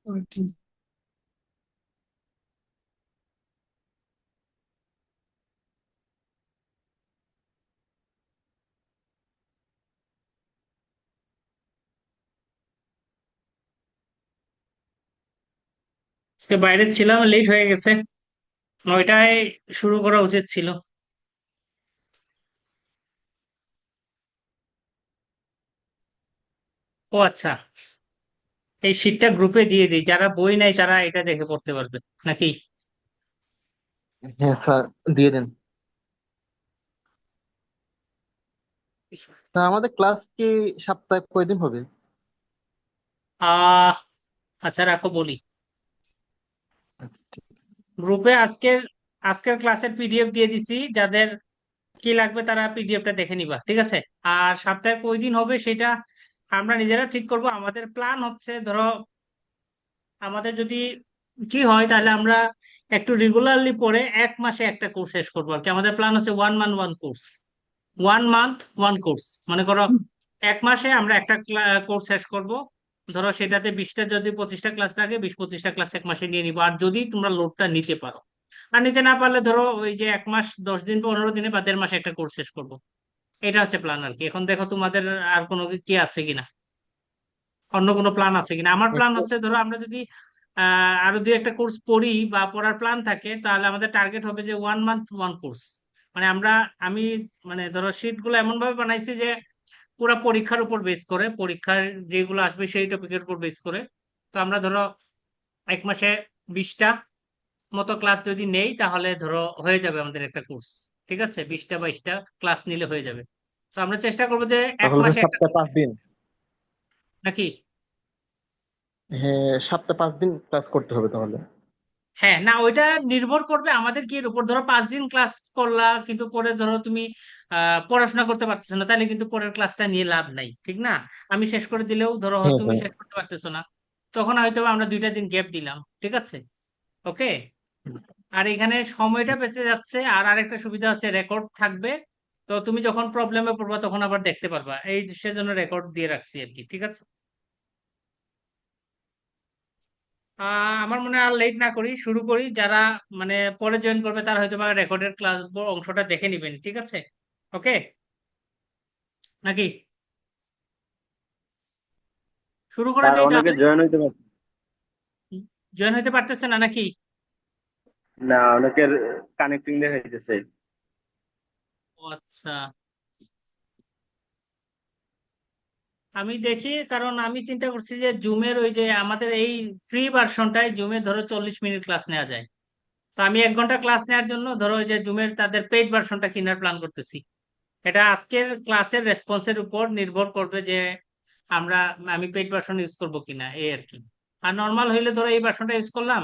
আজকে বাইরে ছিলাম, লেট হয়ে গেছে। 9টায় শুরু করা উচিত ছিল। ও আচ্ছা, এই শীটটা গ্রুপে দিয়ে দিই, যারা বই নাই তারা এটা দেখে পড়তে পারবে নাকি? হ্যাঁ স্যার, দিয়ে দেন। তা আমাদের ক্লাস কি সপ্তাহে কয়দিন হবে? আহ আচ্ছা, রাখো বলি। গ্রুপে আজকের আজকের ক্লাসের পিডিএফ দিয়ে দিছি, যাদের কি লাগবে তারা পিডিএফটা দেখে নিবা, ঠিক আছে? আর সপ্তাহে কয় দিন হবে সেটা আমরা নিজেরা ঠিক করব। আমাদের প্ল্যান হচ্ছে, ধরো আমাদের যদি কি হয় তাহলে আমরা একটু রেগুলারলি পড়ে 1 মাসে একটা কোর্স শেষ করবো আর কি। আমাদের প্ল্যান হচ্ছে 1 মান্থ 1 কোর্স, 1 মান্থ 1 কোর্স, মনে করো 1 মাসে আমরা একটা কোর্স শেষ করব। ধরো সেটাতে 20টা, যদি 25টা ক্লাস লাগে, 20-25টা ক্লাস 1 মাসে নিয়ে নিবো। আর যদি তোমরা লোডটা নিতে পারো, আর নিতে না পারলে ধরো ওই যে 1 মাস 10 দিন 15 দিনে বা 1.5 মাসে একটা কোর্স শেষ করবো। এটা হচ্ছে প্ল্যান আর কি। এখন দেখো তোমাদের আর কোনো কি আছে কিনা, অন্য কোনো প্ল্যান আছে কিনা। আমার প্ল্যান একটা- হচ্ছে, ধরো আমরা যদি আরো 2 একটা কোর্স পড়ি বা পড়ার প্ল্যান থাকে, তাহলে আমাদের টার্গেট হবে যে 1 মান্থ 1 কোর্স। মানে আমি মানে ধরো শিট গুলো এমন ভাবে বানাইছি যে পুরা পরীক্ষার উপর বেস করে, পরীক্ষার যেগুলো আসবে সেই টপিকের উপর বেস করে। তো আমরা ধরো 1 মাসে 20টা মতো ক্লাস যদি নেই, তাহলে ধরো হয়ে যাবে আমাদের একটা কোর্স। ঠিক আছে, 20টা 22টা ক্লাস নিলে হয়ে যাবে। তো আমরা চেষ্টা করবো যে এক তাহলে মাসে স্যার একটা সপ্তাহে course 5 দিন। নাকি। হ্যাঁ, সপ্তাহে 5 দিন ক্লাস করতে হবে তাহলে। হ্যাঁ, না ওইটা নির্ভর করবে আমাদের কি এর উপর। ধরো 5 দিন ক্লাস করলা, কিন্তু পরে ধরো তুমি পড়াশোনা করতে পারতেছো না, তাহলে কিন্তু পরের ক্লাসটা নিয়ে লাভ নাই, ঠিক না? আমি শেষ করে দিলেও ধরো হ্যাঁ তুমি হ্যাঁ। শেষ করতে পারতেছো না, তখন হয়তো আমরা 2টা দিন গ্যাপ দিলাম, ঠিক আছে? ওকে। আর এখানে সময়টা বেঁচে যাচ্ছে, আর আরেকটা সুবিধা হচ্ছে রেকর্ড থাকবে। তো তুমি যখন প্রবলেমে পড়বা তখন আবার দেখতে পারবা, এই সেজন্য রেকর্ড দিয়ে রাখছি আর কি, ঠিক আছে? আমার মনে হয় আর লেট না করি, শুরু করি। যারা মানে পরে জয়েন করবে তারা হয়তো বা রেকর্ডের ক্লাস অংশটা দেখে নিবেন, ঠিক আছে? ওকে নাকি, শুরু করে স্যার দেই অনেকে তাহলে? জয়েন হইতে পারছে জয়েন হইতে পারতেছে না নাকি? না, অনেকের কানেক্টিং দেখাইতেছে। ও আচ্ছা, আমি দেখি, কারণ আমি চিন্তা করছি যে জুমের ওই যে আমাদের এই ফ্রি ভার্সনটায় জুমে ধরো 40 মিনিট ক্লাস নেওয়া যায়। তো আমি 1 ঘন্টা ক্লাস নেওয়ার জন্য ধরো ওই যে জুমের তাদের পেইড ভার্সনটা কেনার প্ল্যান করতেছি। এটা আজকের ক্লাসের রেসপন্সের উপর নির্ভর করবে যে আমরা আমি পেইড ভার্সন ইউজ করবো কিনা, এই আর কি। আর নর্মাল হইলে ধরো এই ভার্সনটা ইউজ করলাম,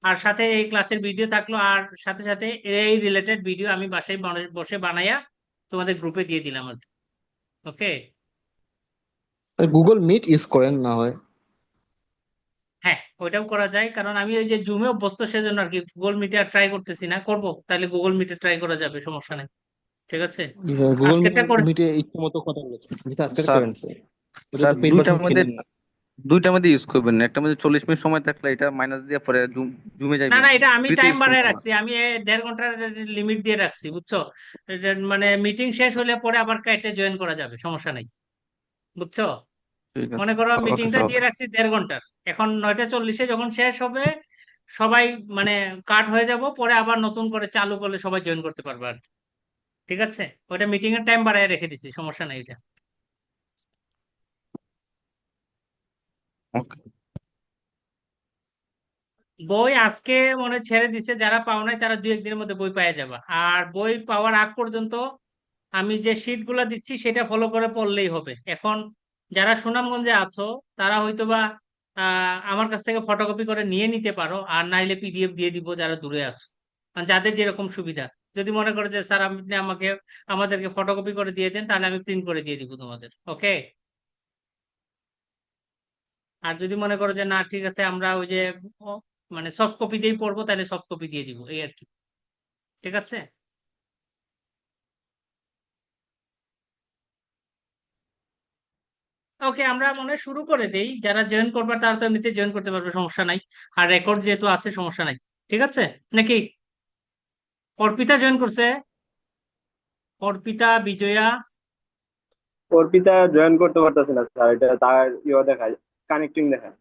আর সাথে এই ক্লাসের ভিডিও থাকলো, আর সাথে সাথে এই রিলেটেড ভিডিও আমি বাসায় বসে বানাইয়া তোমাদের গ্রুপে দিয়ে দিলাম আর কি। ওকে। গুগল মিট ইউজ করেন না হয়? হ্যাঁ, ওইটাও করা যায়, কারণ আমি ওই যে জুমে অভ্যস্ত সেজন্য আর কি। গুগল মিটে আর ট্রাই করতেছি না, করবো তাহলে গুগল মিটে ট্রাই করা যাবে, সমস্যা নেই। ঠিক আছে, গুগল আজকেরটা করে। মিটে ইচ্ছে মতো কথা বলেছেন, এটা আজকে স্যার করেন স্যার। ওটা স্যার তো পেইড দুইটার বাটন মধ্যে কেনেন না। দুইটার মধ্যে ইউজ করবেন না, একটা মধ্যে 40 মিনিট সময় থাকলে এটা মাইনাস দিয়ে পরে জুমে না যাবেন, না, এটা আমি ফ্রিতে টাইম ইউজ বাড়ায় করবেন না। রাখছি। আমি 1.5 ঘন্টার লিমিট দিয়ে রাখছি, বুঝছো? এটা মানে মিটিং শেষ হলে পরে আবার কাইটে জয়েন করা যাবে, সমস্যা নেই, বুঝছো? ঠিক আছে। মনে করো ওকে মিটিংটা স্যার, দিয়ে ওকে। রাখছি 1.5 ঘন্টার। এখন 9টা 40-এ যখন শেষ হবে, সবাই মানে কাট হয়ে যাব, পরে আবার নতুন করে চালু করলে সবাই জয়েন করতে পারবে আর কি। ঠিক আছে, ওইটা মিটিং এর টাইম বাড়ায় রেখে দিছি, সমস্যা নেই এটা। ওকে। বই আজকে মনে হয় ছেড়ে দিছে, যারা পাও নাই তারা 2-1 দিনের মধ্যে বই পেয়ে যাবে। আর বই পাওয়ার আগ পর্যন্ত আমি যে শিট গুলা দিচ্ছি সেটা ফলো করে পড়লেই হবে। এখন যারা সুনামগঞ্জে আছো তারা হয়তোবা আমার কাছ থেকে ফটোকপি করে নিয়ে নিতে পারো, আর নাইলে পিডিএফ দিয়ে দিব যারা দূরে আছো। মানে যাদের যেরকম সুবিধা। যদি মনে করো যে স্যার আপনি আমাদেরকে ফটোকপি করে দিয়ে দেন, তাহলে আমি প্রিন্ট করে দিয়ে দিব তোমাদের। ওকে। আর যদি মনে করো যে না ঠিক আছে, আমরা ওই যে ও, মানে সফট কপি দিয়েই পড়বো, তাহলে সফট কপি দিয়ে দিব, এই আর কি। ঠিক আছে। ওকে, আমরা মনে হয় শুরু করে দেই। যারা জয়েন করবে তারা তো এমনিতে জয়েন করতে পারবে, সমস্যা নাই। আর রেকর্ড যেহেতু আছে, সমস্যা নাই। ঠিক আছে নাকি? অর্পিতা জয়েন করছে, অর্পিতা, বিজয়া। অর্পিতা জয়েন করতে পারতেছে না স্যার, এটা তার দেখায়, কানেক্টিং দেখায়।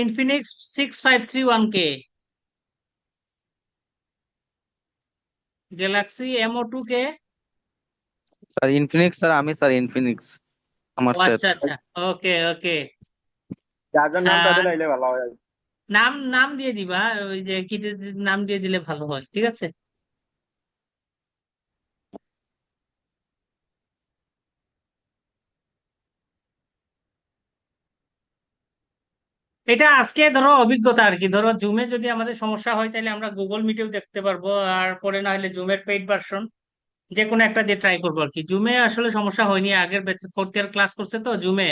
Infinix 6531K, Galaxy M02K। Sir Infinix, sir আমি স্যার ইনফিনিক্স আমার ও সেট। আচ্ছা আচ্ছা, ওকে ওকে। যার যার নামটা হ্যাঁ, দিলে আইলে ভালো হয়। নাম নাম দিয়ে দিবা, ওই যে কি নাম দিয়ে দিলে ভালো হয়, ঠিক আছে? এটা আজকে ধরো অভিজ্ঞতা আর কি। ধরো জুমে যদি আমাদের সমস্যা হয় তাহলে আমরা গুগল মিটেও দেখতে পারবো, আর পরে না হলে জুমের পেইড ভার্সন যে কোনো একটা দিয়ে ট্রাই করবো আর কি। জুমে আসলে সমস্যা হয়নি, আগের ব্যাচ ফোর্থ ইয়ার ক্লাস করছে তো জুমে,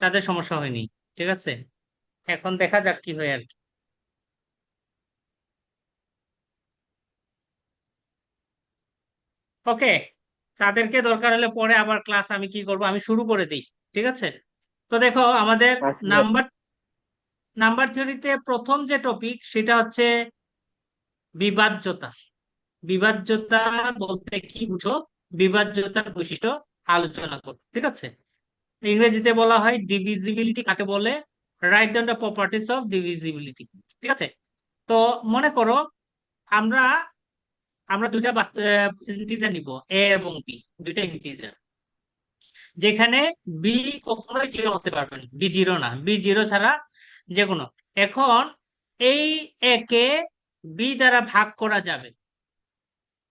তাদের সমস্যা হয়নি। ঠিক আছে, এখন দেখা যাক কি হয় আর কি। ওকে, তাদেরকে দরকার হলে পরে আবার ক্লাস আমি কি করব, আমি শুরু করে দিই। ঠিক আছে, তো দেখো আমাদের আচ্ছা, নাম্বার নাম্বার থিওরিতে প্রথম যে টপিক সেটা হচ্ছে বিভাজ্যতা। বিভাজ্যতা বলতে কি বুঝো? বিভাজ্যতার বৈশিষ্ট্য আলোচনা করো, ঠিক আছে? ইংরেজিতে বলা হয় ডিভিজিবিলিটি কাকে বলে। Write down the properties of divisibility. ঠিক আছে, তো মনে করো আমরা আমরা দুইটা ইন্টিজার নিব, এ এবং বি, দুইটা ইন্টিজার, যেখানে বি কখনোই জিরো হতে পারবে না, বি জিরো না, বি জিরো ছাড়া যে কোনো। এখন এই একে বি দ্বারা ভাগ করা যাবে,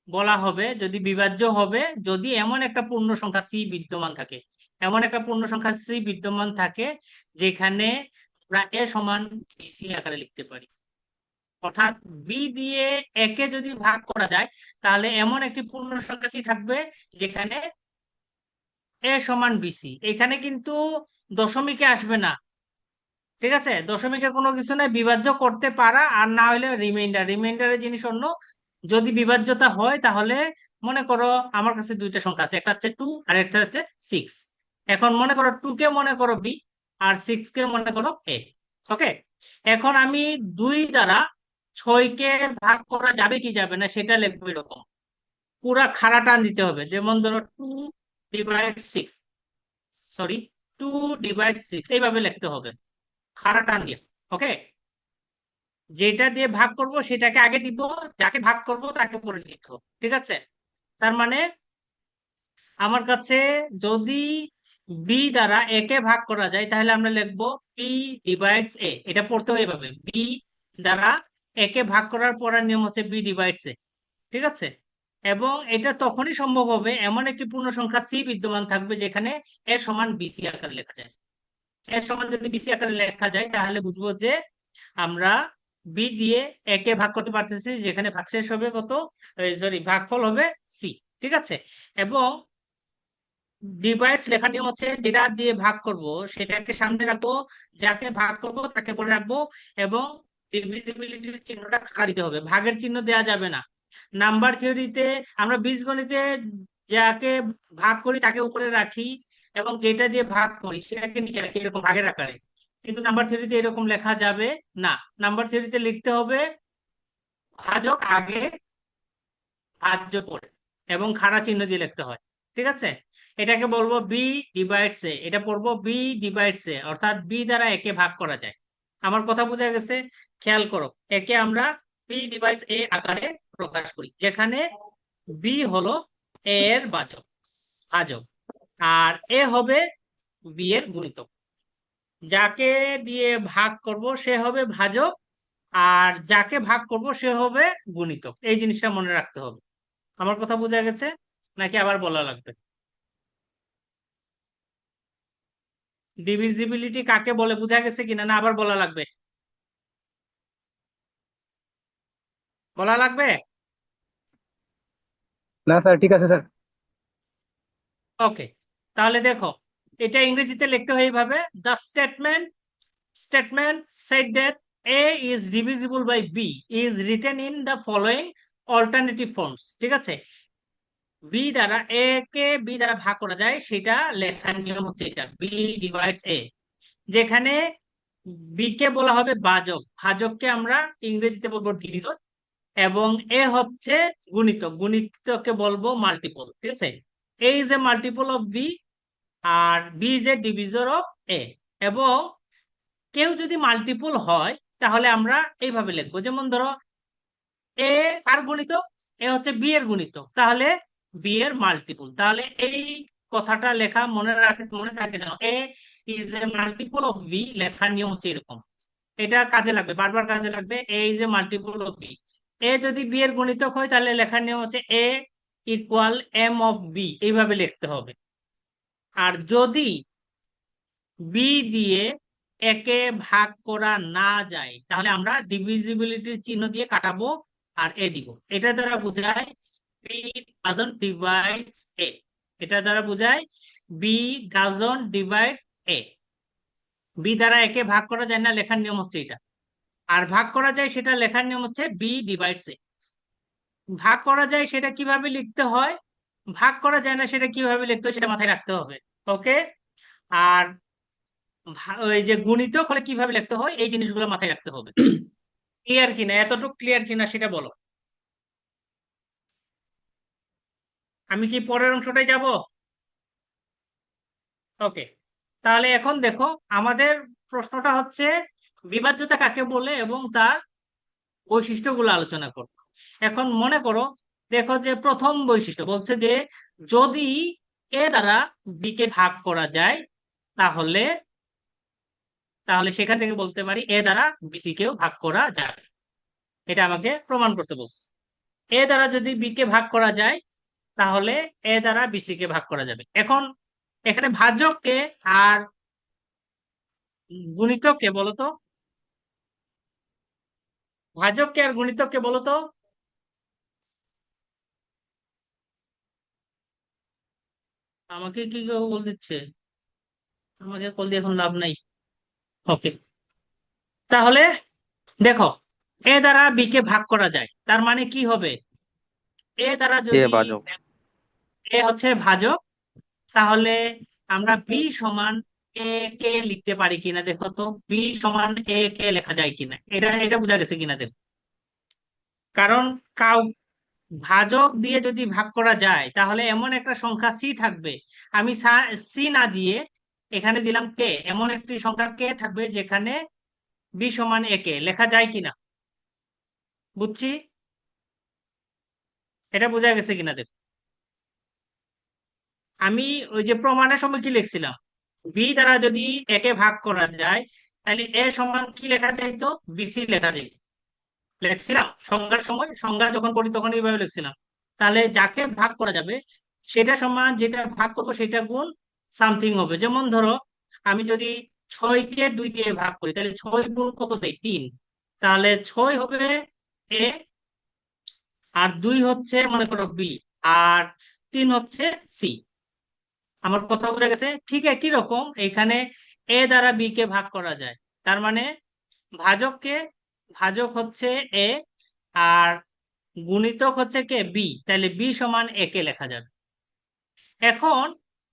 বলা হবে যদি বিভাজ্য হবে যদি এমন একটা পূর্ণ সংখ্যা সি বিদ্যমান থাকে। এমন একটা পূর্ণ সংখ্যা সি বিদ্যমান থাকে যেখানে আমরা এ সমান বিসি আকারে লিখতে পারি। অর্থাৎ বি দিয়ে একে যদি ভাগ করা যায় তাহলে এমন একটি পূর্ণ সংখ্যা সি থাকবে যেখানে এ সমান বিসি। এখানে কিন্তু দশমিকে আসবে না। ঠিক আছে, দশমিকে কোনো কিছু নাই, বিভাজ্য করতে পারা, আর না হলে রিমাইন্ডার, রিমাইন্ডারের জিনিস অন্য। যদি বিভাজ্যতা হয় তাহলে মনে করো আমার কাছে দুইটা সংখ্যা আছে, একটা হচ্ছে 2 আর একটা হচ্ছে 6। এখন মনে করো 2 কে মনে করো বি, আর 6 কে মনে করো এ। ওকে, এখন আমি 2 দ্বারা 6 কে ভাগ করা যাবে কি যাবে না সেটা লিখবো এরকম, পুরা খাড়া টান দিতে হবে। যেমন ধরো 2/6, সরি, 2/6 এইভাবে লিখতে হবে, খাড়া টান দিয়ে। ওকে, যেটা দিয়ে ভাগ করব সেটাকে আগে দিব, যাকে ভাগ করব তাকে পরে লিখবো। ঠিক আছে, তার মানে আমার কাছে যদি বি দ্বারা এ কে ভাগ করা যায় তাহলে আমরা লিখবো বি ডিভাইডস এ। এটা পড়তে হয় এভাবে, বি দ্বারা এ কে ভাগ করার পরের নিয়ম হচ্ছে বি ডিভাইডস এ। ঠিক আছে, এবং এটা তখনই সম্ভব হবে এমন একটি পূর্ণ সংখ্যা সি বিদ্যমান থাকবে যেখানে এ সমান বিসি আকারে লেখা যায়। এর সমান যদি বিসি আকারে লেখা যায় তাহলে বুঝবো যে আমরা বি দিয়ে একে ভাগ করতে পারতেছি, যেখানে ভাগশেষ হবে কত, সরি ভাগফল হবে সি। ঠিক আছে, এবং ডিভাইডস লেখার নিয়ম হচ্ছে যেটা দিয়ে ভাগ করব সেটাকে সামনে রাখবো, যাকে ভাগ করব তাকে পরে রাখবো, এবং ডিভিজিবিলিটির চিহ্নটা খাড়া দিতে হবে, ভাগের চিহ্ন দেওয়া যাবে না। নাম্বার থিওরিতে আমরা বীজগণিতে যাকে ভাগ করি তাকে উপরে রাখি, এবং যেটা দিয়ে ভাগ করি সেটাকে নিচে রাখি, এরকম ভাগের আকারে। কিন্তু নাম্বার থিওরিতে এরকম লেখা যাবে না। নাম্বার থিওরিতে লিখতে হবে ভাজক আগে, ভাজ্য পরে, এবং খাড়া চিহ্ন দিয়ে লিখতে হয়। ঠিক আছে, এটাকে বলবো বি ডিভাইডস এ, এটা পড়বো বি ডিভাইডস এ, অর্থাৎ বি দ্বারা একে ভাগ করা যায়। আমার কথা বোঝা গেছে? খেয়াল করো, একে আমরা বি ডিভাইডস এ আকারে প্রকাশ করি, যেখানে বি হলো এ এর ভাজক, ভাজক, আর এ হবে বি এর গুণিতক। যাকে দিয়ে ভাগ করব সে হবে ভাজক, আর যাকে ভাগ করব সে হবে গুণিতক। এই জিনিসটা মনে রাখতে হবে। আমার কথা বোঝা গেছে নাকি আবার বলা লাগবে? ডিভিজিবিলিটি কাকে বলে বোঝা গেছে কিনা, না আবার বলা লাগবে? বলা লাগবে? না স্যার, ঠিক আছে স্যার। ওকে, তাহলে দেখো এটা ইংরেজিতে লিখতে হয় এইভাবে, the statement said that a is divisible by b is written in the following alternative forms, ঠিক আছে। বি দ্বারা এ কে বি দ্বারা ভাগ করা যায়, সেটা লেখার নিয়ম হচ্ছে এটা, বি ডিভাইডস এ। যেখানে বি কে বলা হবে ভাজক, ভাজককে আমরা ইংরেজিতে বলবো ডিভিজর, এবং এ হচ্ছে গুণিতক, গুণিতককে বলবো মাল্টিপল, ঠিক আছে। A is a multiple of B, আর B is a divisor of A. এবং কেউ যদি মাল্টিপল হয় তাহলে আমরা এইভাবে লিখবো, যেমন ধরো এ আর গুণিতক, এ হচ্ছে বি এর গুণিতক, তাহলে বি এর মাল্টিপল। তাহলে এই কথাটা লেখা মনে থাকে যেন, A is a multiple of B, লেখার নিয়ম হচ্ছে এরকম। এটা কাজে লাগবে, বারবার কাজে লাগবে। A is a multiple of B, A যদি বি এর গুণিতক হয় তাহলে লেখার নিয়ম হচ্ছে A equal M of B, এইভাবে লিখতে হবে। আর যদি বি দিয়ে একে ভাগ করা না যায় তাহলে আমরা ডিভিজিবিলিটির চিহ্ন দিয়ে কাটাবো আর এ দিব। এটা দ্বারা বোঝায় বি ডাজন্ট ডিভাইড এ, এটা দ্বারা বোঝায় B doesn't divide A. B দ্বারা একে ভাগ করা যায় না, লেখার নিয়ম হচ্ছে এটা। আর ভাগ করা যায় সেটা লেখার নিয়ম হচ্ছে বি ডিভাইডস এ। ভাগ করা যায় সেটা কিভাবে লিখতে হয়, ভাগ করা যায় না সেটা কিভাবে লিখতে হয় সেটা মাথায় রাখতে হবে। ওকে। আর ওই যে গুণিতক হলে কিভাবে লিখতে হয় এই জিনিসগুলো মাথায় রাখতে হবে। ক্লিয়ার কিনা, এতটুকু ক্লিয়ার কিনা সেটা বলো। আমি কি পরের অংশটায় যাব? ওকে। তাহলে এখন দেখো, আমাদের প্রশ্নটা হচ্ছে বিভাজ্যতা কাকে বলে এবং তার বৈশিষ্ট্যগুলো আলোচনা করব। এখন মনে করো, দেখো যে প্রথম বৈশিষ্ট্য বলছে যে যদি এ দ্বারা বি কে ভাগ করা যায় তাহলে তাহলে সেখান থেকে বলতে পারি এ দ্বারা বিসি কেও ভাগ করা যাবে। এটা আমাকে প্রমাণ করতে বলছে। এ দ্বারা যদি বি কে ভাগ করা যায় তাহলে এ দ্বারা বিসি কে ভাগ করা যাবে। এখন এখানে ভাজককে আর গুণিতককে বলো তো, ভাজককে আর গুণিতককে বলো তো। আমাকে কি কেউ বল দিচ্ছে? আমাকে কল দিয়ে এখন লাভ নাই। ওকে। তাহলে দেখো, এ দ্বারা বি কে ভাগ করা যায়, তার মানে কি হবে, এ দ্বারা এ যদি ভাজক। এ হচ্ছে ভাজক, তাহলে আমরা বি সমান এ কে লিখতে পারি কিনা দেখো তো, বি সমান এ কে লেখা যায় কিনা, এটা এটা বোঝা গেছে কিনা দেখো। কারণ কাউ ভাজক দিয়ে যদি ভাগ করা যায় তাহলে এমন একটা সংখ্যা সি থাকবে, আমি সি না দিয়ে এখানে দিলাম কে, এমন একটি সংখ্যা কে থাকবে যেখানে বি সমান এ কে লেখা যায় কিনা, বুঝছি। এটা বোঝা গেছে কিনা দেখো। আমি ওই যে প্রমাণের সময় কি লিখছিলাম, বি দ্বারা যদি একে ভাগ করা যায় তাহলে এ সমান কি লেখা যাইতো, বিসি লেখা যাইত। লিখছিলাম সংজ্ঞার সময়, সংজ্ঞা যখন পড়ি তখন এইভাবে লিখছিলাম। তাহলে যাকে ভাগ করা যাবে সেটা সমান যেটা ভাগ করবো সেটা গুণ সামথিং হবে। যেমন ধরো আমি যদি 6 কে 2 দিয়ে ভাগ করি তাহলে 6 গুণ কত দেয়, 3। তাহলে 6 হবে এ, আর 2 হচ্ছে মনে করো বি, আর 3 হচ্ছে সি। আমার কথা বোঝা গেছে? ঠিক একই রকম এখানে এ দ্বারা বি কে ভাগ করা যায়, তার মানে ভাজককে, ভাজক হচ্ছে এ, আর গুণিতক হচ্ছে কে বি, তাহলে বি সমান এ কে লেখা যাবে। এখন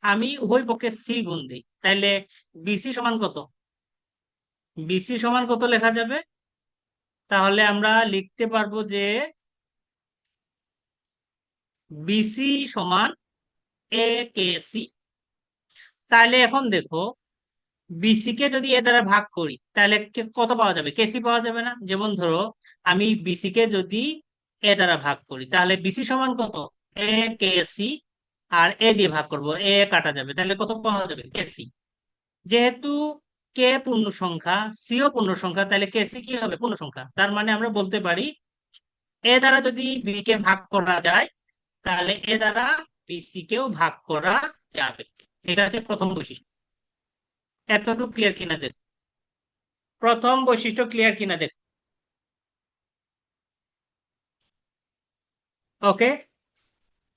আমি উভয় পক্ষে সি গুণ দিই, তাহলে বিসি সমান কত, বিসি সমান কত লেখা যাবে, তাহলে আমরা লিখতে পারবো যে বিসি সমান এ কে সি। তাহলে এখন দেখো, বিসি কে যদি এ দ্বারা ভাগ করি তাহলে কত পাওয়া যাবে, কেসি পাওয়া যাবে না। যেমন ধরো আমি বিসি কে যদি এ দ্বারা ভাগ করি তাহলে বিসি সমান কত, এ কেসি, আর এ দিয়ে ভাগ করব, এ কাটা যাবে, তাহলে কত পাওয়া যাবে, কেসি। যেহেতু কে পূর্ণ সংখ্যা, সিও পূর্ণ সংখ্যা, তাহলে কেসি কি হবে, পূর্ণ সংখ্যা। তার মানে আমরা বলতে পারি এ দ্বারা যদি বি কে ভাগ করা যায় তাহলে এ দ্বারা বিসি কেও ভাগ করা যাবে। এটা হচ্ছে প্রথম বৈশিষ্ট্য। এতটুকু ক্লিয়ার কিনা দেখ, প্রথম বৈশিষ্ট্য ক্লিয়ার কিনা দেখ। ওকে।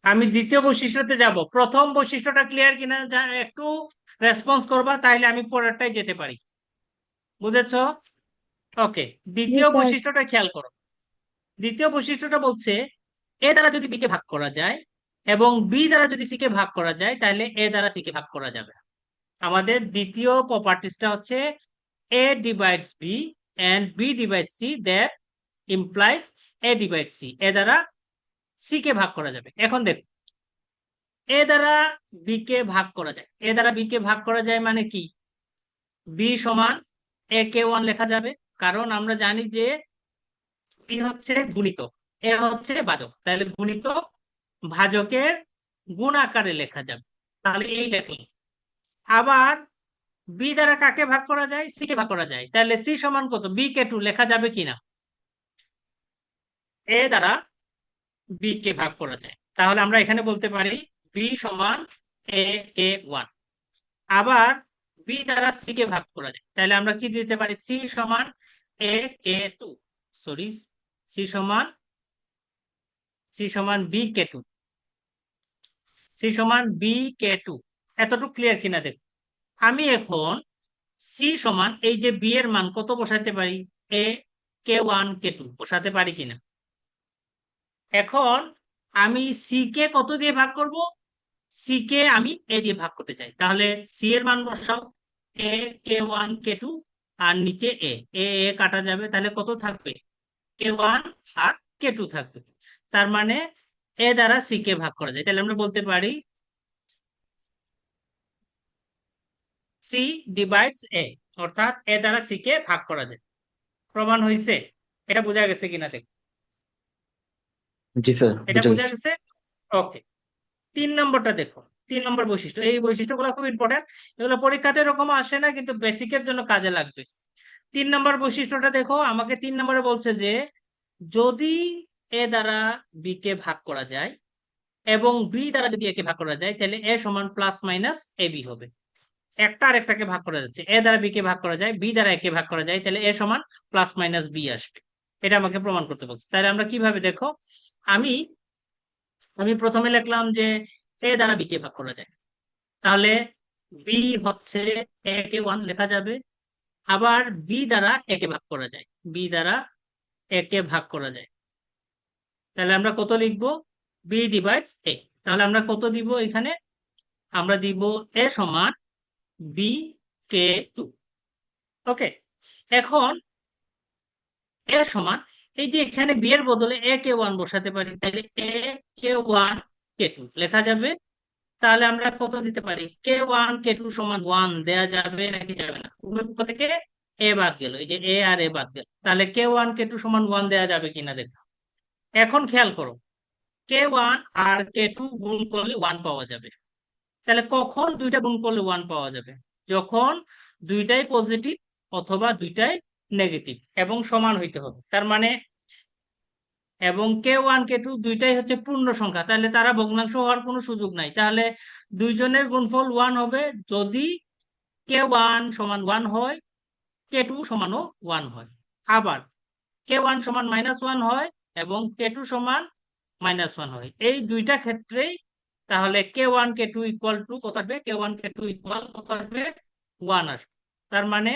আমি দ্বিতীয় বৈশিষ্ট্যতে যাব, প্রথম বৈশিষ্ট্যটা ক্লিয়ার কিনা একটু রেসপন্স করবা, তাইলে আমি পরেরটাই যেতে পারি। বুঝেছো? ওকে। জি দ্বিতীয় স্যার। বৈশিষ্ট্যটা খেয়াল করো। দ্বিতীয় বৈশিষ্ট্যটা বলছে এ দ্বারা যদি বি কে ভাগ করা যায় এবং বি দ্বারা যদি সি কে ভাগ করা যায়, তাহলে এ দ্বারা সি কে ভাগ করা যাবে। আমাদের দ্বিতীয় প্রপার্টিসটা হচ্ছে A divides B and B divides C, that implies A divide C. A দ্বারা সি কে ভাগ করা যাবে। এখন দেখো, এ দ্বারা বি কে ভাগ করা যায়, এ দ্বারা বি কে ভাগ করা যায় মানে কি? বি সমান এ কে ওয়ান লেখা যাবে, কারণ আমরা জানি যে বি হচ্ছে গুণিতক, এ হচ্ছে ভাজক, তাহলে গুণিতক ভাজকের গুণ আকারে লেখা যাবে। তাহলে এই লেখলাম। আবার বি দ্বারা কাকে ভাগ করা যায়? সি কে ভাগ করা যায়, তাহলে সি সমান কত? বি কে টু লেখা যাবে কিনা? এ দ্বারা বি কে ভাগ করা যায়, তাহলে আমরা এখানে বলতে পারি বি সমান এ কে ওয়ান। আবার বি দ্বারা সি কে ভাগ করা যায়, তাহলে আমরা কি দিতে পারি? সি সমান এ কে টু, সরি, সি সমান বি কে টু, সি সমান বি কে টু। এতটুকু ক্লিয়ার কিনা দেখ। আমি এখন সি সমান এই যে বি এর মান কত বসাতে পারি? এ কে ওয়ান কে টু বসাতে পারি কিনা? এখন আমি সি কে কত দিয়ে ভাগ করব? সি কে আমি এ দিয়ে ভাগ করতে চাই, তাহলে সি এর মান বসাও, এ কে ওয়ান কে টু, আর নিচে এ এ এ কাটা যাবে, তাহলে কত থাকবে? কে ওয়ান আর কে টু থাকবে। তার মানে এ দ্বারা সি কে ভাগ করা যায়, তাহলে আমরা বলতে পারি সি ডিভাইডস এ, অর্থাৎ এ দ্বারা সি কে ভাগ করা যায়। প্রমাণ হয়েছে? এটা বোঝা গেছে কিনা দেখ। জি স্যার, এটা বুঝে বোঝা গেছি। গেছে? ওকে। 3 নম্বরটা দেখো, 3 নম্বর বৈশিষ্ট্য। এই বৈশিষ্ট্যগুলো খুব ইম্পর্টেন্ট, এগুলো পরীক্ষাতে এরকম আসে না, কিন্তু বেসিকের জন্য কাজে লাগবে। 3 নম্বর বৈশিষ্ট্যটা দেখো, আমাকে 3 নম্বরে বলছে যে যদি এ দ্বারা বি কে ভাগ করা যায় এবং বি দ্বারা যদি এ কে ভাগ করা যায়, তাহলে এ সমান প্লাস মাইনাস এ বি হবে। একটা আরেকটাকে ভাগ করা যাচ্ছে, এ দ্বারা বি কে ভাগ করা যায়, বি দ্বারা এ কে ভাগ করা যায়, তাহলে এ সমান প্লাস মাইনাস বি আসবে। এটা আমাকে প্রমাণ করতে বলছে। তাহলে আমরা কিভাবে দেখো, আমি আমি প্রথমে লিখলাম যে এ দ্বারা বি কে ভাগ করা যায়, তাহলে বি হচ্ছে এ কে ওয়ান লেখা যাবে। আবার বি দ্বারা এ কে ভাগ করা যায়, বি দ্বারা এ কে ভাগ করা যায়, তাহলে আমরা কত লিখবো? বি ডিভাইডস এ। তাহলে আমরা কত দিব এখানে? আমরা দিব এ সমান বি কে টু। ওকে। এখন এ সমান, এই যে এখানে বি এর বদলে এ কে ওয়ান বসাতে পারি, তাহলে এ কে ওয়ান কে টু লেখা যাবে। তাহলে আমরা কত দিতে পারি? কে ওয়ান কে টু সমান ওয়ান দেয়া যাবে নাকি যাবে না? উভয় পক্ষ থেকে এ বাদ গেল, এই যে এ আর এ বাদ গেল, তাহলে কে ওয়ান কে টু সমান ওয়ান দেয়া যাবে কিনা দেখো। এখন খেয়াল করো, কে ওয়ান আর কে টু গুণ করলে ওয়ান পাওয়া যাবে। তাহলে কখন দুইটা গুণ করলে ওয়ান পাওয়া যাবে? যখন দুইটাই পজিটিভ অথবা দুইটাই নেগেটিভ এবং সমান হইতে হবে। তার মানে এবং কে ওয়ান কে টু দুইটাই হচ্ছে পূর্ণ সংখ্যা, তাহলে তারা ভগ্নাংশ হওয়ার কোনো সুযোগ নাই। তাহলে দুইজনের গুণফল ওয়ান হবে যদি কে ওয়ান সমান ওয়ান হয়, কে টু সমানও ওয়ান হয়। আবার কে ওয়ান সমান মাইনাস ওয়ান হয় এবং কে টু সমান মাইনাস ওয়ান হয়। এই দুইটা ক্ষেত্রেই তাহলে K one K two equal to কত আসবে? K one K two equal কত আসবে? ওয়ান আসবে। তার মানে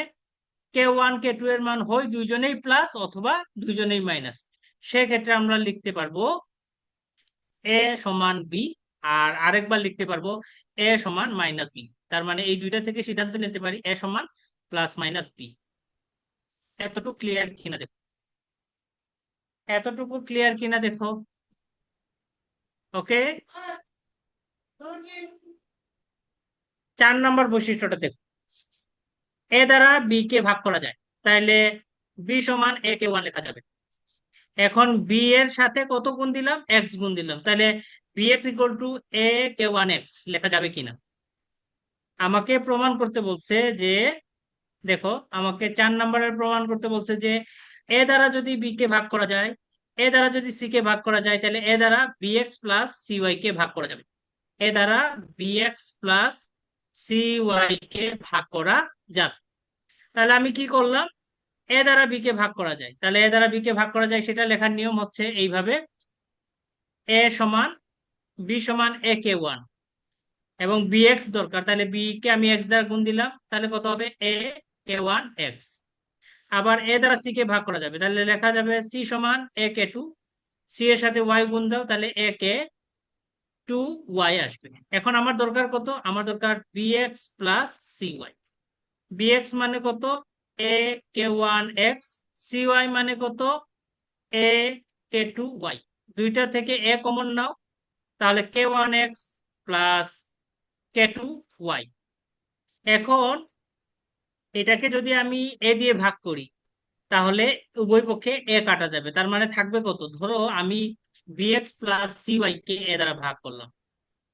কে ওয়ান কে টু এর মান হয় দুইজনেই প্লাস অথবা দুইজনেই মাইনাস। সেক্ষেত্রে আমরা লিখতে পারবো এ সমান বি, আর আরেকবার লিখতে পারবো এ সমান মাইনাস বি। তার মানে এই দুইটা থেকে সিদ্ধান্ত নিতে পারি এ সমান প্লাস মাইনাস বি। এতটুকু ক্লিয়ার কিনা দেখো, এতটুকু ক্লিয়ার কিনা দেখো। ওকে। 4 নম্বর বৈশিষ্ট্যটা দেখো, এ দ্বারা বি কে ভাগ করা যায়, তাইলে বি সমান এ কে ওয়ান লেখা যাবে। এখন বি এর সাথে কত গুণ দিলাম? এক্স গুণ দিলাম, তাহলে B X equal to A কে ওয়ান এক্স লেখা যাবে কিনা? আমাকে প্রমাণ করতে বলছে যে, দেখো আমাকে 4 নম্বরের প্রমাণ করতে বলছে যে এ দ্বারা যদি বি কে ভাগ করা যায়, এ দ্বারা যদি সি কে ভাগ করা যায়, তাহলে এ দ্বারা B X plus C Y কে ভাগ করা যাবে। এ দ্বারা B X plus C Y কে ভাগ করা যাবে। তাহলে আমি কি করলাম? এ দ্বারা বি কে ভাগ করা যায়, তাহলে এ দ্বারা বি কে ভাগ করা যায় সেটা লেখার নিয়ম হচ্ছে এইভাবে, এ সমান বি সমান এ কে ওয়ান এবং বি এক্স দরকার, তাহলে বি কে আমি এক্স দ্বারা গুণ দিলাম, তাহলে কত হবে? এ কে ওয়ান এক্স। আবার এ দ্বারা সি কে ভাগ করা যাবে, তাহলে লেখা যাবে সি সমান এ কে টু। সি এর সাথে ওয়াই গুণ দাও, তাহলে এ কে 2y আসবে। এখন আমার দরকার কত? আমার দরকার bx প্লাস cy। bx মানে কত? a k1x। cy মানে কত? a k2y। দুইটা থেকে a কমন নাও, তাহলে k1x প্লাস k2y। এখন এটাকে যদি আমি a দিয়ে ভাগ করি, তাহলে উভয় পক্ষে a কাটা যাবে, তার মানে থাকবে কত? ধরো আমি bx plus cy K a দ্বারা ভাগ করলাম,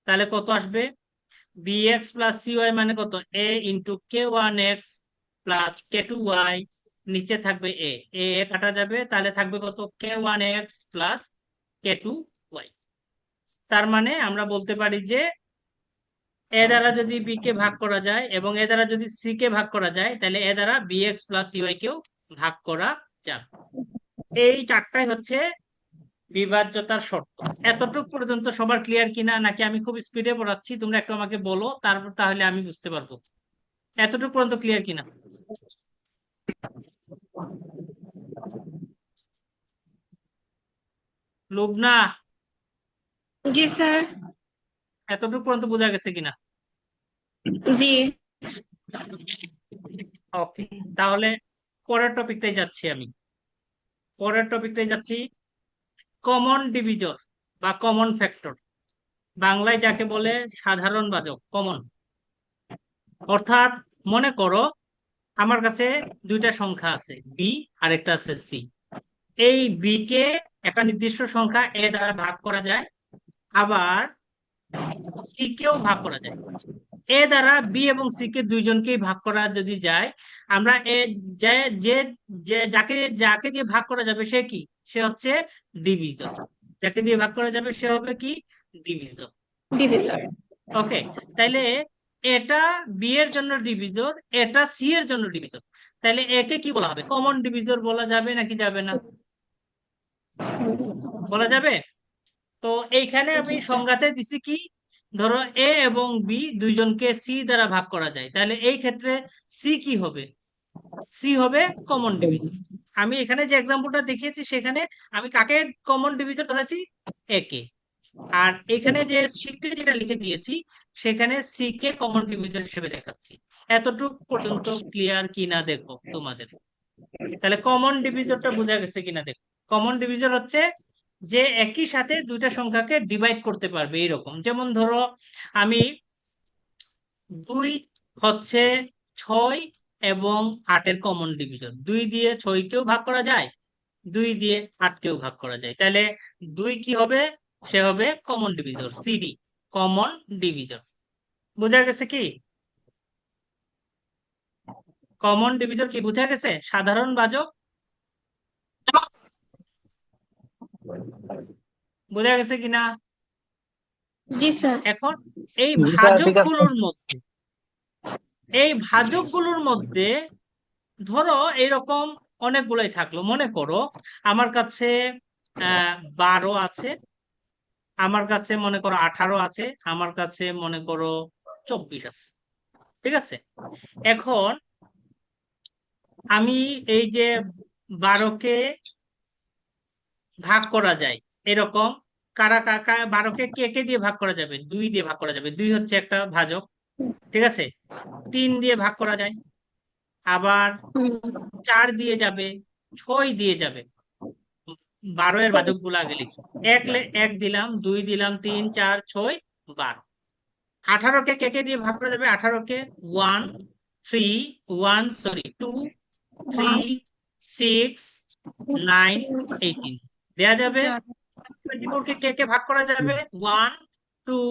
তাহলে কত আসবে? bx প্লাস cy মানে কত? a into k1x plus k2y। নিচে থাকবে a, a কাটা যাবে, তাহলে থাকবে কত? k1x plus k2y। তার মানে আমরা বলতে পারি যে এ দ্বারা যদি বি কে ভাগ করা যায় এবং এ দ্বারা যদি সি কে ভাগ করা যায়, তাহলে এ দ্বারা bx প্লাস cy কেও ভাগ করা যাবে। এই চারটাই হচ্ছে বিভাজ্যতার শর্ত। এতটুকু পর্যন্ত সবার ক্লিয়ার কিনা, নাকি আমি খুব স্পিডে পড়াচ্ছি? তোমরা একটু আমাকে বলো, তারপর তাহলে আমি বুঝতে পারবো এতটুকু পর্যন্ত ক্লিয়ার কিনা। লুবনা, জি স্যার। এতটুকু পর্যন্ত বোঝা গেছে কিনা? জি। ওকে, তাহলে পরের টপিকটাই যাচ্ছি আমি। পরের টপিকটাই যাচ্ছি, কমন ডিভিজর বা কমন ফ্যাক্টর। বাংলায় যাকে বলে সাধারণ ভাজক, কমন। অর্থাৎ মনে করো আমার কাছে দুইটা সংখ্যা আছে, বি আর একটা আছে সি। এই বি কে একটা নির্দিষ্ট সংখ্যা এ দ্বারা ভাগ করা যায়, আবার সি কেও ভাগ করা যায়। এ দ্বারা বি এবং সি কে দুইজনকেই ভাগ করা যদি যায়, আমরা এ যে যে যাকে যাকে দিয়ে ভাগ করা যাবে সে কি? সে হচ্ছে ডিভিজর। যাকে দিয়ে ভাগ করা যাবে সে হবে কি? ডিভিজর। ডিভিজর। ওকে, তাইলে এটা বি এর জন্য ডিভিজর, এটা সি এর জন্য ডিভিজর, তাইলে একে কি বলা হবে? কমন ডিভিজর বলা যাবে নাকি যাবে না? বলা যাবে। তো এইখানে আমি জি স্যার। সংজ্ঞাতে দিছি কি, ধরো এ এবং বি দুইজনকে সি দ্বারা ভাগ করা যায়, তাহলে এই ক্ষেত্রে সি কি হবে? সি হবে কমন ডিভিজর। আমি এখানে যে এক্সাম্পলটা দেখিয়েছি সেখানে আমি কাকে কমন ডিভিজর ধরেছি? একে। আর এখানে যে শীটে যেটা লিখে দিয়েছি সেখানে সি কে কমন ডিভিজর হিসেবে দেখাচ্ছি। এতটুকু পর্যন্ত ক্লিয়ার কিনা দেখো তোমাদের। তাহলে কমন ডিভিজরটা বোঝা গেছে কিনা দেখো। কমন ডিভিজর হচ্ছে যে একই সাথে দুইটা সংখ্যাকে ডিভাইড করতে পারবে, এরকম। যেমন ধরো আমি 2 হচ্ছে 6 এবং 8-এর কমন ডিভিজন। 2 দিয়ে 6 কেও ভাগ করা যায়, 2 দিয়ে 8 কেও ভাগ করা যায়, তাহলে 2 কি হবে? সে হবে common divisor, CD, common divisor. বোঝা গেছে কি? কমন ডিভিজর কি বোঝা গেছে? সাধারণ ভাজক। বোঝা গেছে কিনা? জি স্যার। এখন এই জি স্যার, ঠিক আছে। ভাজকগুলোর মধ্যে ধরো এইরকম অনেকগুলোই থাকলো। মনে করো আমার কাছে 12 আছে, আমার কাছে মনে করো 18 আছে, আমার কাছে মনে করো 24 আছে। ঠিক আছে, এখন আমি এই যে 12কে ভাগ করা যায় এরকম, কারা কাকা 12কে কে কে দিয়ে ভাগ করা যাবে? 2 দিয়ে ভাগ করা যাবে, 2 হচ্ছে একটা ভাজক। ঠিক আছে, 3 দিয়ে ভাগ করা যায়, আবার 4 দিয়ে যাবে, 6 দিয়ে যাবে। 12 এর ভাজক গুলো আগে লিখি। এক দিলাম, 2 দিলাম, 3, 4, 6, 12। 18কে কে কে দিয়ে ভাগ করা যাবে? 18কে 1, 3, 2, 3, 6, 9, 18 দেয়া যাবে। 24কে কে কে ভাগ করা যাবে? 1, 2,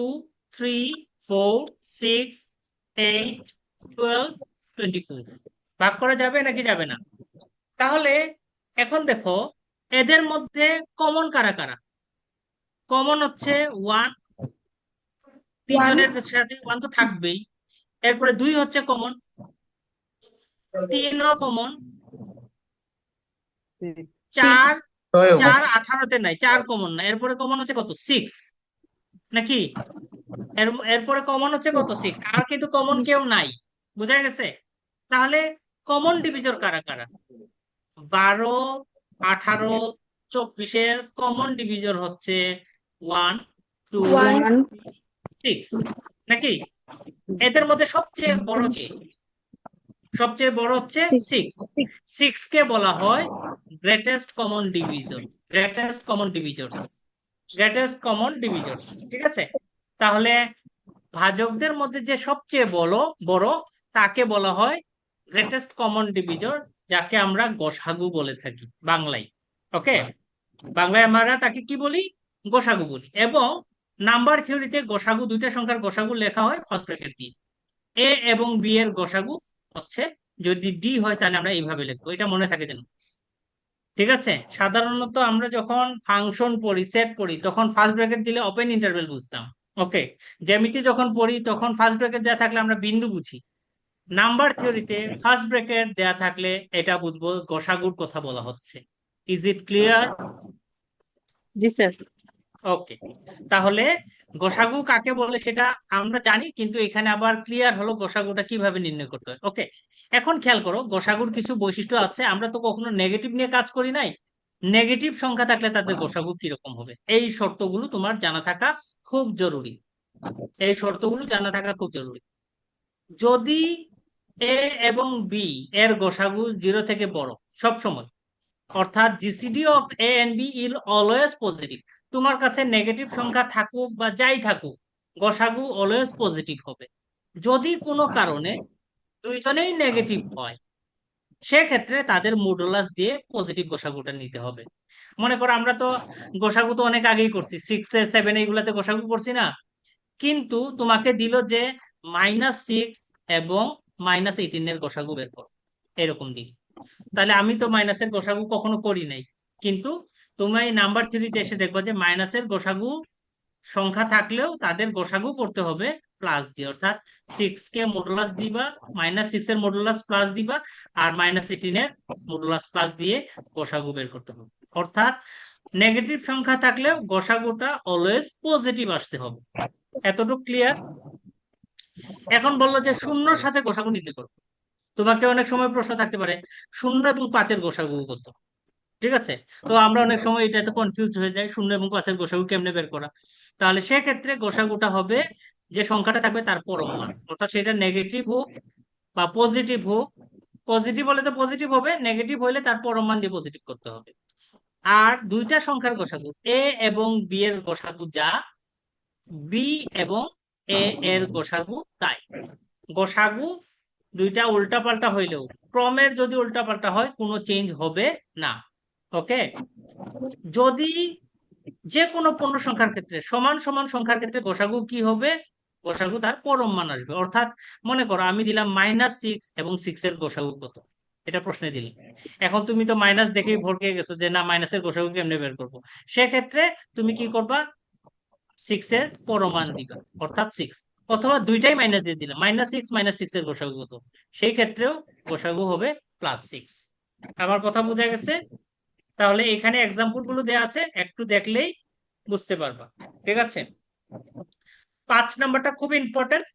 3, 4, 6, 8, 12, 24 ভাগ করা যাবে নাকি যাবে না? তাহলে এখন দেখো এদের মধ্যে কমন কারা কারা? কমন হচ্ছে 1, তিনজনের সাথে 1 তো থাকবেই। এরপরে 2 হচ্ছে কমন, 3ও কমন, 4 4 18তে নাই, 4 কমন না। এরপরে কমন হচ্ছে কত? 6 নাকি? এরপরে কমন হচ্ছে কত? 6। আর কিন্তু কমন কেউ নাই। বুঝা গেছে? তাহলে কমন ডিভিজর কারা কারা? 12, 18, 24-এর কমন ডিভিজর হচ্ছে 1 2 1 6 নাকি? এদের মধ্যে সবচেয়ে বড় কে? সবচেয়ে বড় হচ্ছে 6 6। 6 কে বলা হয় greatest common divisor, greatest common divisors, greatest common divisors. ঠিক আছে, তাহলে ভাজকদের মধ্যে যে সবচেয়ে বড় বড় তাকে বলা হয় গ্রেটেস্ট কমন ডিভিজর, যাকে আমরা গসাগু বলে থাকি বাংলায়। ওকে, বাংলায় আমরা তাকে কি বলি? গসাগু বলি। এবং নাম্বার থিওরিতে গসাগু, দুইটা সংখ্যার গসাগু লেখা হয় ফার্স্ট ব্র্যাকেট দিয়ে। এ এবং বি এর গসাগু হচ্ছে, যদি ডি হয় তাহলে আমরা এইভাবে লিখবো, এটা মনে থাকে যেন। ঠিক আছে, সাধারণত আমরা যখন ফাংশন পড়ি, সেট পড়ি, তখন ফার্স্ট ব্র্যাকেট দিলে ওপেন ইন্টারভেল বুঝতাম। ওকে, জ্যামিতি যখন পড়ি তখন ফার্স্ট ব্র্যাকেট দেওয়া থাকলে আমরা বিন্দু বুঝি। নাম্বার থিওরিতে ফার্স্ট ব্র্যাকেট দেয়া থাকলে এটা বুঝবো গসাগুর কথা বলা হচ্ছে। Is it clear? জি স্যার। ওকে, তাহলে গসাগু কাকে বলে সেটা আমরা জানি, কিন্তু এখানে আবার ক্লিয়ার হলো গসাগুটা কিভাবে নির্ণয় করতে হয়। ওকে, এখন খেয়াল করো, গসাগুর কিছু বৈশিষ্ট্য আছে। আমরা তো কখনো নেগেটিভ নিয়ে কাজ করি নাই। নেগেটিভ সংখ্যা থাকলে তাদের গসাগু কিরকম হবে, এই শর্তগুলো তোমার জানা থাকা খুব জরুরি। এই শর্তগুলো জানা থাকা খুব জরুরি। যদি এ এবং বি এর গসাগু 0 থেকে বড় সব সময়, অর্থাৎ GCD of A and B is always positive, তোমার কাছে নেগেটিভ সংখ্যা থাকুক বা যাই থাকুক, গসাগু অলওয়েজ পজিটিভ হবে। যদি কোনো কারণে দুইজনেই নেগেটিভ হয়, সেক্ষেত্রে তাদের মডুলাস দিয়ে পজিটিভ গসাগুটা নিতে হবে। মনে করো আমরা তো গসাগু তো অনেক আগেই করছি, 6 7 এইগুলাতে গসাগু করছি না, কিন্তু তোমাকে দিল যে -6 এবং -18 এর গসাগু বের করো, এরকম দিল। তাহলে আমি তো মাইনাসের গসাগু কখনো করি নাই, কিন্তু তুমি নাম্বার থ্রিতে এসে দেখবো যে মাইনাসের গসাগু সংখ্যা থাকলেও তাদের গসাগু করতে হবে প্লাস দিয়ে, অর্থাৎ 6 কে মডুলাস দিবা, -6 এর মডুলাস প্লাস দিবা, আর -18 এর মডুলাস প্লাস দিয়ে গসাগু বের করতে হবে। অর্থাৎ নেগেটিভ সংখ্যা থাকলেও গসাগুটা অলওয়েজ পজিটিভ আসতে হবে। এতটুকু ক্লিয়ার? এখন বললো যে শূন্যর সাথে গসাগু নির্ণয় করো। তোমাকে অনেক সময় প্রশ্ন থাকতে পারে 0 এবং 5-এর গসাগু কত। ঠিক আছে, তো আমরা অনেক সময় এটাতে কনফিউজ হয়ে যাই, 0 এবং 5-এর গসাগু কেমনে বের করা। তাহলে সেক্ষেত্রে গসাগুটা হবে যে সংখ্যাটা থাকবে তার পরম মান, অর্থাৎ সেটা নেগেটিভ হোক বা পজিটিভ হোক। পজিটিভ হলে তো পজিটিভ হবে, নেগেটিভ হলে তার পরম মান দিয়ে পজিটিভ করতে হবে। আর দুইটা সংখ্যার গসাগু এ এবং বি এর গসাগু যা, বি এবং এ এর গসাগু তাই। গসাগু দুইটা উল্টাপাল্টা হইলেও, ক্রমের যদি উল্টাপাল্টা হয় কোনো চেঞ্জ হবে না। ওকে, যদি যে কোনো পূর্ণ সংখ্যার ক্ষেত্রে সমান সমান সংখ্যার ক্ষেত্রে গসাগু কি হবে? গসাগু তার পরম মান আসবে। অর্থাৎ মনে করো আমি দিলাম -6 এবং 6 এর গসাগু কত, এটা প্রশ্নে দিলাম। এখন তুমি তো মাইনাস দেখেই ভরকে গেছো যে না মাইনাসের গসাগু কেমনে বের করবো। সেক্ষেত্রে তুমি কি করবা? 6 এর পরম মান দিবা, অর্থাৎ 6, অথবা দুইটাই মাইনাস দিয়ে দিলাম, -6 -6 এর গসাগু কত, সেই ক্ষেত্রেও গসাগু হবে +6। আমার কথা বোঝা গেছে? তাহলে এখানে এক্সাম্পল গুলো দেওয়া আছে, একটু দেখলেই বুঝতে পারবা। ঠিক আছে, 5 নাম্বারটা খুব ইম্পর্টেন্ট।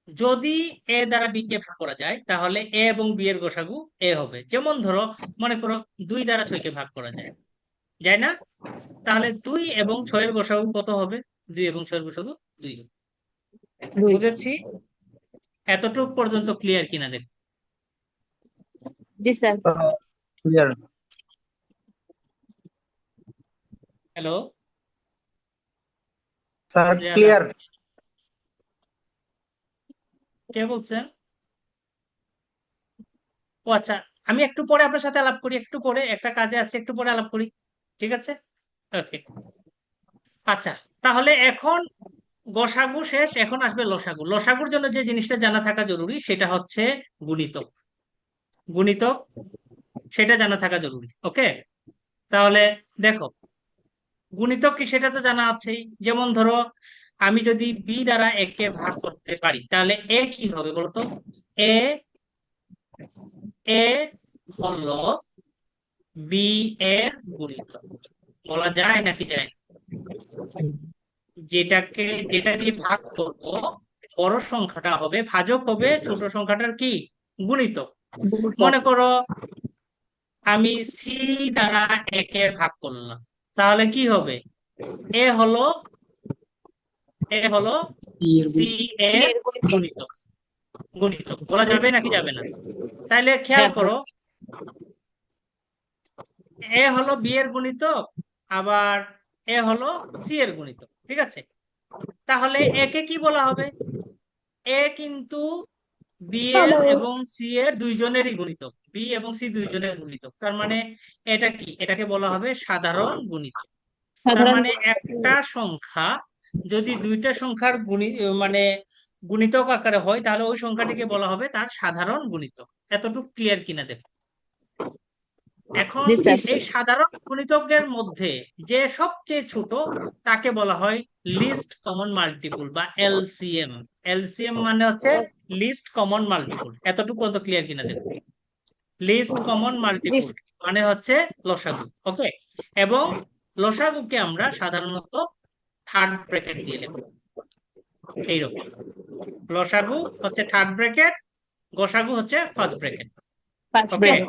যদি এ দ্বারা বি কে ভাগ করা যায়, তাহলে এ এবং বি এর গসাগু এ হবে। যেমন ধরো মনে করো 2 দ্বারা 6 কে ভাগ করা যায়, যায় না? তাহলে 2 এবং 6 এর গসাগু কত হবে? 2 এবং 6 এর গসাগু 2 হবে। বুঝেছি? এতটুকু পর্যন্ত ক্লিয়ার কিনা দেখ। জি sir. Clear. Hello, sir clear. কে বলছেন? ও আচ্ছা, আমি একটু পরে আপনার সাথে আলাপ করি, একটু পরে একটা কাজে আছে, একটু পরে আলাপ করি। ঠিক আছে, ওকে। আচ্ছা, তাহলে এখন গসাগু শেষ, এখন আসবে লসাগু। লসাগুর জন্য যে জিনিসটা জানা থাকা জরুরি সেটা হচ্ছে গুণিতক। গুণিতক সেটা জানা থাকা জরুরি। ওকে, তাহলে দেখো গুণিতক কি সেটা তো জানা আছেই। যেমন ধরো আমি যদি বি দ্বারা এ কে ভাগ করতে পারি, তাহলে এ কি হবে বলতো? এ এ হলো বি এর গুণিতক। বলা যায় নাকি যায় না? যেটা দিয়ে ভাগ করব, বড় সংখ্যাটা হবে ভাজক হবে ছোট সংখ্যাটার কি? গুণিতক। মনে করো আমি সি দ্বারা একে ভাগ করলাম, তাহলে কি হবে? এ হলো সি এর গুণিতক। গুণিতক বলা যাবে নাকি যাবে না? তাইলে খেয়াল যাবে। করো, এ হলো বি এর গুণিতক, আবার এ হলো সি এর গুণিতক, ঠিক আছে? তাহলে একে কি বলা হবে? এ কিন্তু বি এর এবং সি এর দুইজনেরই গুণিতক, বি এবং সি দুইজনের গুণিতক, তার মানে এটা কি? এটাকে বলা হবে সাধারণ গুণিতক। তার সাধারণ মানে একটা সংখ্যা যদি দুইটা সংখ্যার মানে গুণিতক আকারে হয়, তাহলে ওই সংখ্যাটিকে বলা হবে তার সাধারণ গুণিতক। এতটুকু ক্লিয়ার কিনা দেখো। এখন জি স্যার। এই সাধারণ গুণিতকের মধ্যে যে সবচেয়ে ছোট তাকে বলা হয় লিস্ট কমন মাল্টিপল বা এলসিএম। এলসিএম মানে হচ্ছে লিস্ট কমন মাল্টিপল। এতটুকু পর্যন্ত ক্লিয়ার কিনা দেখো। লিস্ট কমন জি মাল্টিপল মানে হচ্ছে লসাগু, ওকে? এবং লসাগুকে আমরা সাধারণত থার্ড ব্র্যাকেট দিয়ে লিখব, এইরকম। লসাগু হচ্ছে থার্ড ব্র্যাকেট, গসাগু হচ্ছে first bracket, first okay? Break.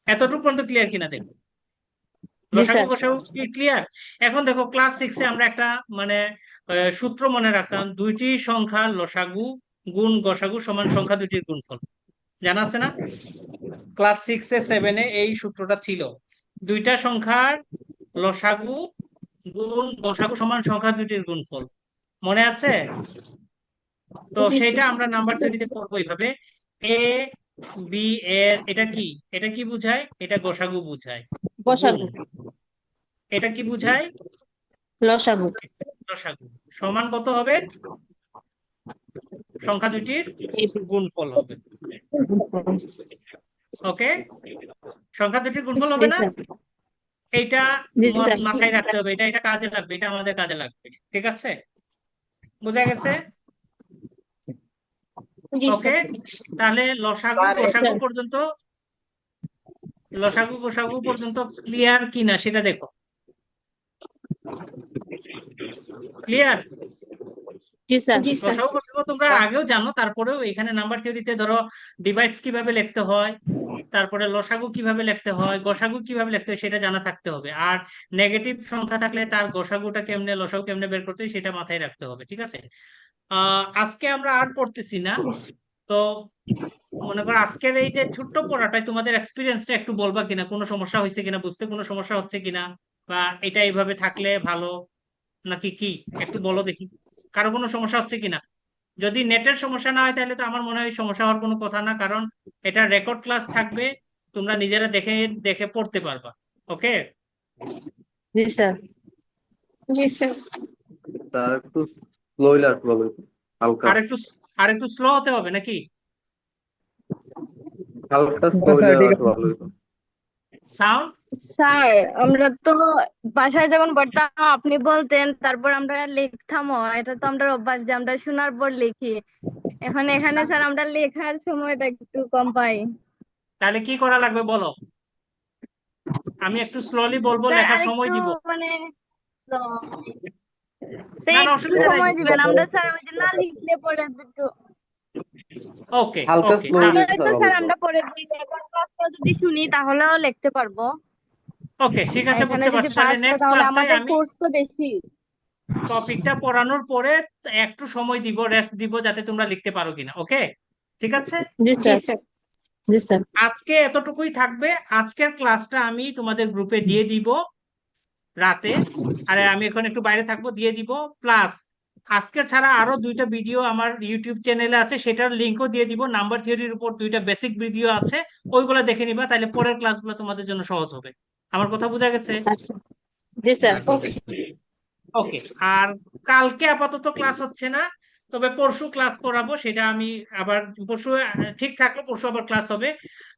এতটুকু পর্যন্ত ক্লিয়ার কিনা দেখো। জি লসাগু স্যার। গসাগু কি ক্লিয়ার? এখন দেখো ক্লাস 6-এ আমরা একটা মানে সূত্র মনে রাখতাম, দুইটি সংখ্যার লসাগু গুণ গসাগু সমান সংখ্যা দুইটির গুণফল। জানা আছে না? ক্লাস 6-এ 7-এ এই সূত্রটা ছিল, দুইটা সংখ্যার লসাগু গুণ গসাগু সমান সংখ্যা দুইটির গুণফল। মনে আছে? তো জি সেটা স্যার। আমরা নাম্বার থিওরিতে করবো এইভাবে। এ বি এর এটা কি? এটা কি বুঝায়? এটা গসাগু বুঝায়, গুণ। বসাগু। এটা কি বুঝায়? লসাগু। লসাগু। সমান কত হবে? সংখ্যা দুইটির গুণফল হবে, ওকে? সংখ্যা দুইটির গুণফল জি হবে না? স্যার। এইটা জি স্যার। মাথায় রাখতে হবে, এটা এটা কাজে লাগবে, এটা আমাদের কাজে লাগবে, ঠিক আছে? বোঝা গেছে? জি ওকে, স্যার। তাহলে লসাগু স্যার গসাগু পর্যন্ত, লসাগু গসাগু পর্যন্ত ক্লিয়ার কিনা সেটা দেখো। ক্লিয়ার? জি স্যার। জি স্যার। লসাগু গসাগু তোমরা আগেও জানো, তারপরেও এখানে নাম্বার থিওরিতে ধরো ডিভাইডস কিভাবে লিখতে হয়, তারপরে লসাগু কিভাবে লিখতে হয়, গসাগু কিভাবে লিখতে হয় সেটা জানা থাকতে হবে। আর নেগেটিভ সংখ্যা থাকলে তার গসাগুটা কেমনে, লসাগু কেমনে বের করতে হয় সেটা মাথায় রাখতে হবে, ঠিক আছে? আজকে আমরা আর পড়তেছি না। তো মনে করো আজকের এই যে ছোট্ট পড়াটাই তোমাদের এক্সপিরিয়েন্সটা একটু বলবা কিনা, কোনো সমস্যা হয়েছে কিনা, বুঝতে কোনো সমস্যা হচ্ছে কিনা, বা এটা এইভাবে থাকলে ভালো নাকি কি, একটু বলো দেখি। কারো কোনো সমস্যা হচ্ছে কিনা? যদি নেটের সমস্যা না হয় তাহলে তো আমার মনে হয় সমস্যা হওয়ার কোনো কথা না, কারণ এটা রেকর্ড ক্লাস থাকবে, তোমরা নিজেরা দেখে দেখে পড়তে পারবা, ওকে? জি স্যার। জি স্যার। তার একটু স্লোই লাগলো হালকা, আর একটু আর একটু স্লো হতে হবে নাকি? হালকা স্লোই লাগলো ভালো হতো। সাউন্ড স্যার আমরা তো বাসায় যখন পড়তাম আপনি বলতেন, তারপর আমরা লিখতামও, এটা তো আমরা অভ্যাস যে আমরা শোনার পর লিখি। এখন এখানে স্যার আমরা লেখার সময়টা একটু কম পাই। তাহলে কি করা লাগবে বলো? আমি একটু স্লোলি বলবো, স্যার লেখার সময় আরেকটু দিব। মানে তো না না, একটু অসুবিধা নাই। সময় দিবেন, আমরা স্যার ওই যে না লিখলে পরে একটু ওকে হালকা ওকে, স্লোই লিখতে তো ভালো স্যার হতো। আমরা পরে দিই, এখন ক্লাসটা যদি শুনি তাহলেও লিখতে পারবো। ওকে, ঠিক আছে, এখানে বুঝতে যদি পারছি। তাহলে ফার্স্ট হয় নেক্সট তাহলে ক্লাসটাই আমাদের আমি কোর্স তো বেশি। টপিকটা পড়ানোর পরে একটু সময় দিব, রেস্ট দিব, যাতে তোমরা লিখতে পারো কিনা, ওকে? ঠিক আছে, জি জি স্যার। স্যার। জি স্যার। আজকে এতটুকুই থাকবে। আজকের ক্লাসটা আমি তোমাদের গ্রুপে দিয়ে দিব রাতে, আরে আমি এখন একটু বাইরে থাকবো, দিয়ে দিব। প্লাস আজকে ছাড়া আরো দুইটা ভিডিও আমার ইউটিউব চ্যানেলে আছে, সেটার লিংকও দিয়ে দিব। নাম্বার থিওরির উপর দুইটা বেসিক ভিডিও আছে, ওইগুলো দেখে নিবা, তাহলে পরের ক্লাসগুলো তোমাদের জন্য সহজ হবে। আমার কথা বোঝা গেছে? আচ্ছা। জি স্যার। ওকে। ওকে। আর কালকে আপাতত ক্লাস হচ্ছে না, তবে পরশু ক্লাস করাবো, সেটা আমি আবার পরশু ঠিক থাকলে পরশু আবার ক্লাস হবে।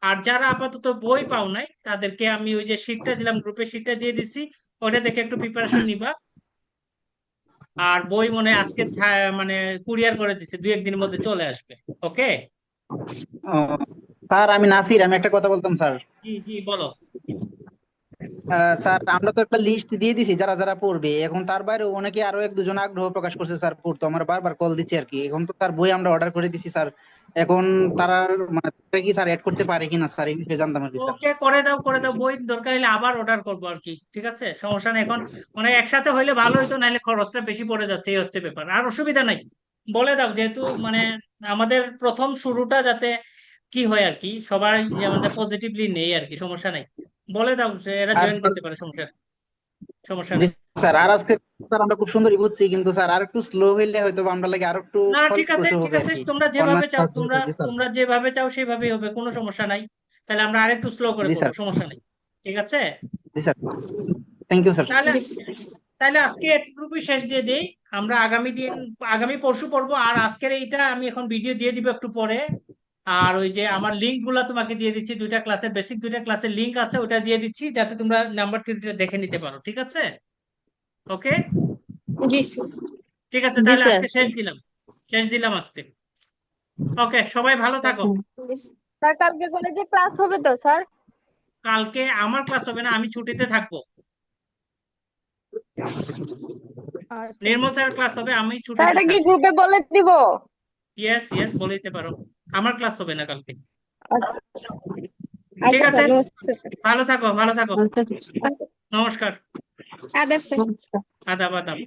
আর যারা আপাতত বই পাও নাই তাদেরকে আমি ওই যে শীটটা দিলাম, গ্রুপে শীটটা দিয়ে দিছি, ওটা দেখে একটু প্রিপারেশন নিবা। আর বই মনে হয় আজকে মানে কুরিয়ার করে দিছে, 2-1 দিনের মধ্যে চলে আসবে, ওকে? ও, স্যার আমি নাসির, আমি একটা কথা বলতাম স্যার। জি জি, বলো। স্যার আমরা তো একটা লিস্ট দিয়ে দিছি যারা যারা পড়বে, এখন তার বাইরে অনেকে আরো এক দুজন আগ্রহ প্রকাশ করছে স্যার পড়তো, আমরা বারবার কল দিচ্ছি আর কি। এখন তো তার বই আমরা অর্ডার করে দিছি স্যার, এখন তারা মানে তারা কি স্যার এড করতে পারে কিনা স্যার, এই বিষয়ে জানতাম আর কি স্যার। ওকে, করে দাও, বই দরকার হলে আবার অর্ডার করবো আর কি, ঠিক আছে, সমস্যা নেই। এখন মানে একসাথে হইলে ভালো হইতো, নাহলে খরচটা বেশি পড়ে যাচ্ছে, এই হচ্ছে ব্যাপার। আর অসুবিধা নাই, বলে দাও, যেহেতু মানে আমাদের প্রথম শুরুটা যাতে কি হয় আর কি, সবাই যেমন পজিটিভলি নেই আর কি, সমস্যা নাই। বলে দাও যে এরা আর জয়েন স্যার, করতে পারে, সমস্যা জি নেই। স্যার, আর আজকে স্যার আমরা খুব সুন্দরই বুঝছি, কিন্তু স্যার আর একটু স্লো হইলে হয়তো বা আমরা লাগে আর একটু না, ঠিক আছে, ফলপ্রসূ ঠিক হবে আর আছে, কি। তোমরা যেভাবে অনলাইন চাও, ক্লাস তোমরা জি স্যার। তোমরা যেভাবে চাও সেভাবেই হবে, কোনো সমস্যা নাই। তাহলে আমরা আরেকটু স্লো করে জি করবো, স্যার। সমস্যা নেই, ঠিক আছে। জি স্যার, থ্যাংক ইউ স্যার। তাহলে জি স্যার। তাহলে আজকে এতটুকুই শেষ দিয়ে দেই। আমরা আগামী পরশু পড়বো। আর আজকের এইটা আমি এখন ভিডিও দিয়ে দিব একটু পরে। আর ওই যে আমার লিঙ্ক গুলা তোমাকে দিয়ে দিচ্ছি, বেসিক দুইটা ক্লাসের লিঙ্ক আছে, ওটা দিয়ে দিচ্ছি যাতে তোমরা নাম্বার 3 দেখে নিতে পারো, ঠিক আছে। ওকে, জি স্যার। ঠিক আছে, জি তাহলে স্যার। আজকে শেষ দিলাম আজকে। ওকে, সবাই ভালো থাকো। জি স্যার। স্যার কালকে কলেজে ক্লাস হবে তো স্যার? কালকে আমার ক্লাস হবে না, আমি ছুটিতে থাকবো। আচ্ছা নির্মল স্যার ক্লাস হবে, আমি স্যার, ছুটিতে এটা কি থাকবো। গ্রুপে বলে দিব? ইয়েস ইয়েস, বলে দিতে পারো। আমার ক্লাস হবে না কালকে। ঠিক আচ্ছা আছে, স্যার, নমস্কার। ভালো থাকো। আচ্ছা, নমস্কার। আদাব স্যার। নমস্কার। আদাব আদাব।